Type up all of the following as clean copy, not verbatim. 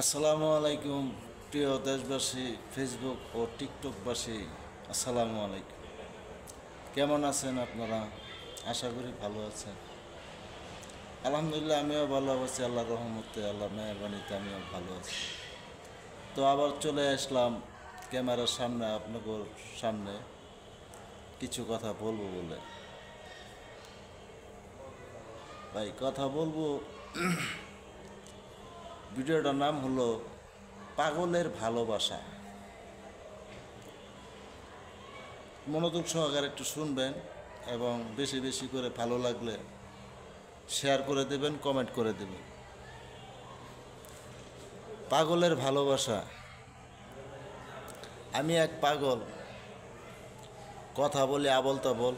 আসসালামু আলাইকুম প্রিয় দেশবাসী, ফেসবুক ও টিকটকবাসী। আসসালামু আলাইকুম। কেমন আছেন আপনারা? আশা করি ভালো আছেন। আলহামদুলিল্লাহ, আমিও ভালো আছি। আল্লাহর রহমতে, আল্লাহর মেহরবানিতে আমিও ভালো আছি। তো আবার চলে আসলাম ক্যামেরার সামনে, আপনাদের সামনে কিছু কথা বলবো বলে। ভাই, কথা বলবো, ভিডিওটার নাম হলো পাগলের ভালোবাসা। মনোযোগ সহকারে একটু শুনবেন এবং বেশি বেশি করে ভালো লাগলে শেয়ার করে দেবেন, কমেন্ট করে দেবেন। পাগলের ভালোবাসা। আমি এক পাগল, কথা বলি আবল তাবল।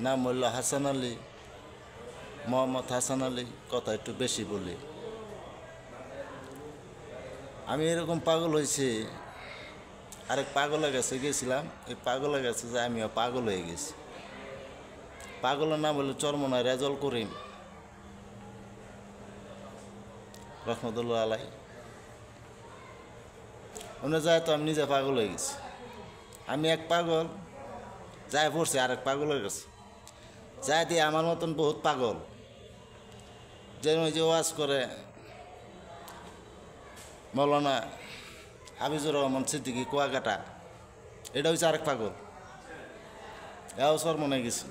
নাম হইল হাসান আলী, মোহাম্মদ হাসান আলী। কথা একটু বেশি বলি। আমি এরকম পাগল হয়েছি, আরেক পাগলের কাছে গেছিলাম। এই পাগলের কাছে যে আমিও পাগল হয়ে গেছি। পাগলের নাম হলো চরমনায় রেজল করিম রহমতুল্লাহ আলাই। অন্য যায় তো আমি নিজে পাগল হয়ে গেছি। আমি এক পাগল যাই পড়ছি আরেক পাগলের কাছে, যাই দিয়ে আমার মতন বহুত পাগল যেন ওই যে ওয়াজ করে মৌলানা হাফিজুর রহমান সিদ্দিকী কুয়াকাটা, এটা হচ্ছে আরেক পাগল। এও চরমনায় গেছি।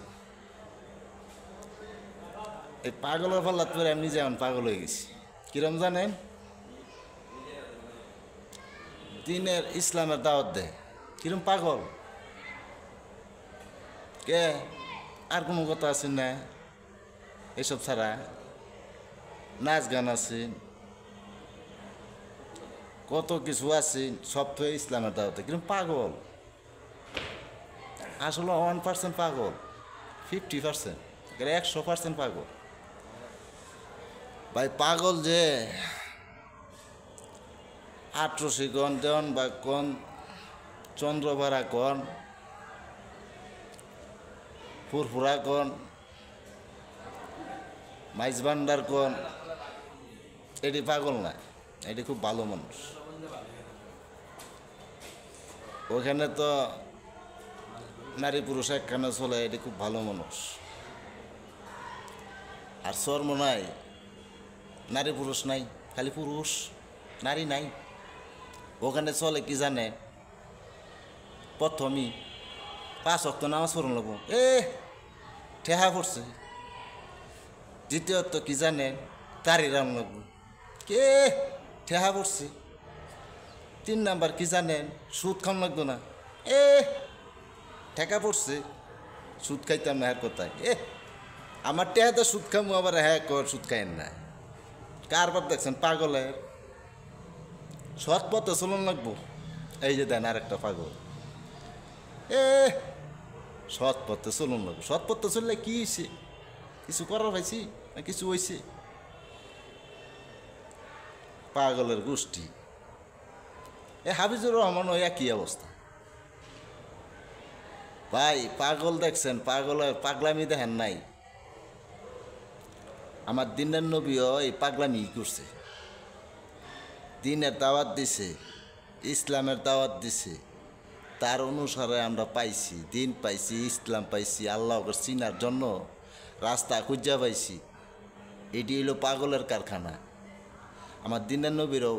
এই পাগলের পাল্লাত পরে আমি নিজে এখন পাগল হয়ে গেছি। কিরম জানেন? দিনের ইসলামের দাওয়াত দেয়। কিরম পাগল কে? আর কোনো কথা আছে না এসব ছাড়া? নাচ গান আছে, কত কিছু আছে, সব তো ইসলামের দাওয়াতে। কিরম পাগল! আসলে 1% পাগল, 50%, 100% পাগল। ভাই, পাগল যে আটরশি গণ দেন বা কোন চন্দ্রভাড়া কন, ফুরফুরা কন, মাইজ ভান্ডার কন, এটি পাগল না, এটি খুব ভালো মানুষ। ওখানে তো নারী পুরুষ একখানে চলে, এটি খুব ভালো মানুষ। আর চরমনায় নারী পুরুষ নাই, খালি পুরুষ, নারী নাই। ওখানে চলে কি জানে? প্রথমই 5 ওয়াক্ত নামাজ পড়ুন লাগবো, ঠেহা পড়ছে। দ্বিতীয়ত কি জানে? তারি রাম লাগবো, কে ঠেহা পড়ছে। 3 নাম্বার কি জানেন? সুদ খাম লাগতো না, ঠেকা পড়ছে। সুদ খাইতাম না হ্যাঁ কোথায়? আমার টেহাতে সুদ খামু, আবার হ্যাঁ কর সুদ খাইন না। কারবার দেখছেন পাগলের? সৎ পথে চলন লাগবো। এই যে দেন আরেকটা পাগল, সৎ পথে চলন লাগবো। সৎ পথে চললে কি হয়েছে? কিছু করার হয়েছি না কিছু হয়েছে? পাগলের গোষ্ঠী। হাফিজুর রহমান ওই একই অবস্থা। ভাই, পাগল দেখছেন, পাগলের পাগলামি দেখেন নাই? আমার দিনের নবীও এই পাগলামি করছে। দিনের দাওয়াত দিছে, ইসলামের দাওয়াত দিছে, তার অনুসারে আমরা পাইছি, দিন পাইছি, ইসলাম পাইছি, আল্লাহকে চিনার জন্য রাস্তা খুঁজা পাইছি। এটি হইল পাগলের কারখানা। আমার দিনের নবীরও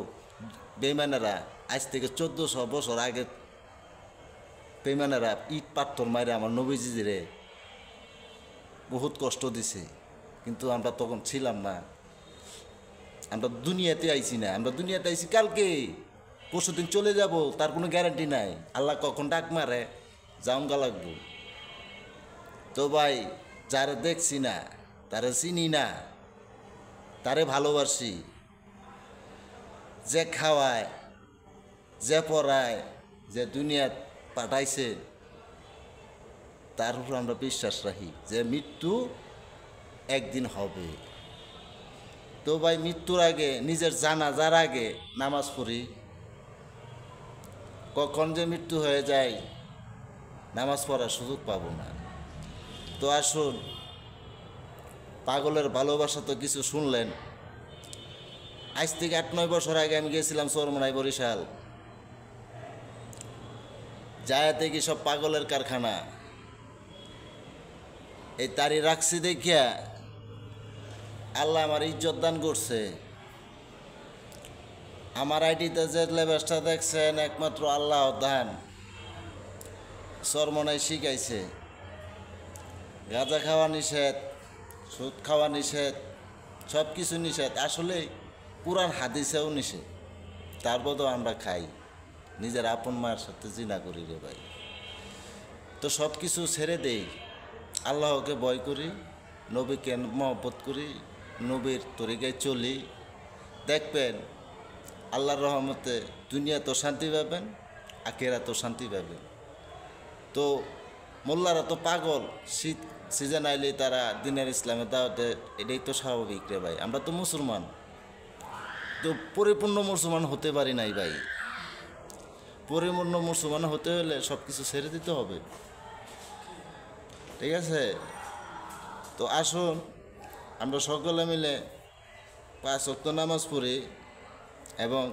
বেইমানেরা আজ থেকে 1400 বছর আগে বেইমানেরা ইট পাথর মারে আমার নবীজিরে বহুত কষ্ট দিছে, কিন্তু আমরা তখন ছিলাম না। আমরা দুনিয়াতে আইছি না, আমরা দুনিয়াতে আইছি কালকে, পরশুদিন চলে যাব, তার কোনো গ্যারান্টি নাই। আল্লাহ কখন ডাক মারে যাওনগা লাগবো। তো ভাই, যারে দেখছি না, তারে চিনি না, তারে ভালোবাসি, যে খাওয়ায়, যে পড়ায়, যে দুনিয়া পাঠাইছে, তার উপর আমরা বিশ্বাস রাখি যে মৃত্যু একদিন হবে। তো ভাই, মৃত্যুর আগে, নিজের জানাজার আগে নামাজ পড়ি। কখন যে মৃত্যু হয়ে যায় নামাজ পড়ার সুযোগ পাবো না। তো আসুন, পাগলের ভালোবাসা তো কিছু শুনলেন, আজ থেকে 8-9 বছর আগে আমি গেছিলাম চরমনাই বরিশাল, যায় দেখি সব পাগলের কারখানা। এই তারি রাখছি দেখিয়া আল্লাহ আমার ইজ্জত দান করছে। আমার আইডিতে যে লেবাসটা দেখছেন একমাত্র আল্লাহ দান। চরমনাই শিখাইছে গাঁজা খাওয়া নিষেধ, সুদ খাওয়া নিষেধ, সব কিছু নিষেধ। আসলে কুরআন হাদিসেও নিষেধ, তারপরেও আমরা খাই। নিজের আপন মায়ের সাথে জিনা করি রে ভাই। তো সব কিছু ছেড়ে দেই, আল্লাহকে ভয় করি, নবীকে মহব্বত করি, নবীর তরিকায় চলি। দেখবেন আল্লাহর রহমতে দুনিয়া তো শান্তি পাবেন, আখেরা তো শান্তি পাবেন। তো মোল্লারা তো পাগল, শীত সিজন আইলেই তারা দিনের ইসলামের দাওয়াতে, এটাই তো স্বাভাবিক রে ভাই। আমরা তো মুসলমান, তো পরিপূর্ণ মুসলমান হতে পারি নাই ভাই। পরিপূর্ণ মুসলমান হতে হলে সব কিছু ছেড়ে দিতে হবে, ঠিক আছে? তো আসুন আমরা সকলে মিলে 5 ওয়াক্ত নামাজ পড়ি এবং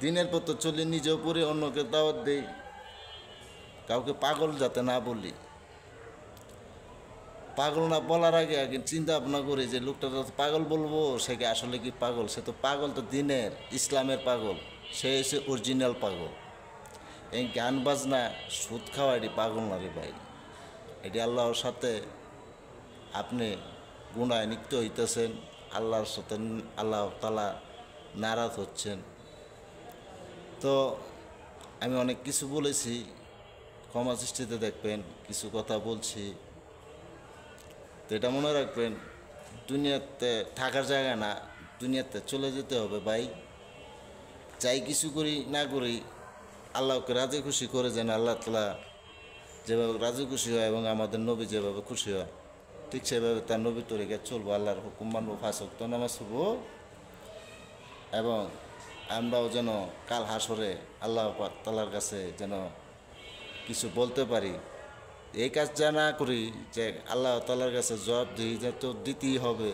দিনের পর চলি, নিজেও পড়ি, অন্যকে দাওয়াত দিই। কাউকে পাগল যাতে না বলি। পাগল না বলার আগে আগে চিন্তা ভাবনা করি যে লোকটা পাগল বলবো, সে কি আসলে কি পাগল? সে তো পাগল তো দিনের ইসলামের পাগল, সে হচ্ছে অরিজিনাল পাগল। এই গান বাজনা সুদ খাওয়া এটি পাগল না রে ভাই। এটি আল্লাহর সাথে আপনি গুনায় নিত্য হইতেছেন, আল্লাহর সাথে আল্লাহ তাআলা নারাজ হচ্ছেন। তো আমি অনেক কিছু বলেছি, ক্ষমা সৃষ্টিতে দেখবেন কিছু কথা বলছি। তো এটা মনে রাখবেন, দুনিয়াতে থাকার জায়গা না, দুনিয়াতে চলে যেতে হবে ভাই। যাই কিছু করি না করি, আল্লাহকে রাজি খুশি করে যেন আল্লাহ তাআলা যেভাবে রাজি খুশি হয় এবং আমাদের নবী যেভাবে খুশি হয়, ঠিক সেভাবে তার নবী তরিকায় চলবো, আল্লাহর হুকুম মানবো, 5 ওয়াক্ত নামাজ পড়বো এবং আমরাও যেন কাল হাসরে আল্লাহ তাআলার কাছে যেন কিছু বলতে পারি। এই কাজ যা না করি যে আল্লাহ তাআলার কাছে জবাব দিই, যাতে দিতেই হবে,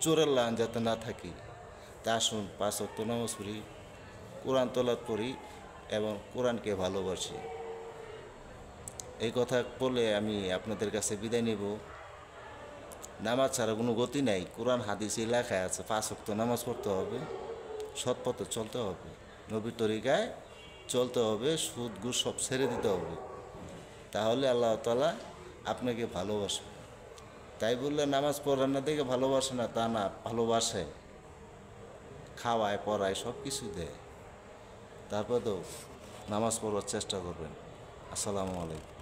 চোরের লান যাতে না থাকি। তা আসুন 5 ওয়াক্ত নামাজ পড়ি, কোরআন তেলাওয়াত করি এবং কোরআনকে ভালোবাসি। এই কথা বলে আমি আপনাদের কাছে বিদায় নেব। নামাজ ছাড়া কোনো গতি নাই, কোরআন হাদিসে লেখা আছে 5 ওয়াক্ত নামাজ পড়তে হবে, সৎ পথে চলতে হবে, নবীর তরিকায় চলতে হবে, সুদ ঘুষ সব ছেড়ে দিতে হবে। তাহলে আল্লাহ তাআলা আপনাকে ভালোবাসবে। তাই বললে নামাজ পড়ার না দেখে ভালোবাসে না তা না, ভালোবাসে, খাওয়ায় পড়ায় সব কিছু দেয়। তারপর তো নামাজ পড়ার চেষ্টা করবেন। আসসালামু আলাইকুম।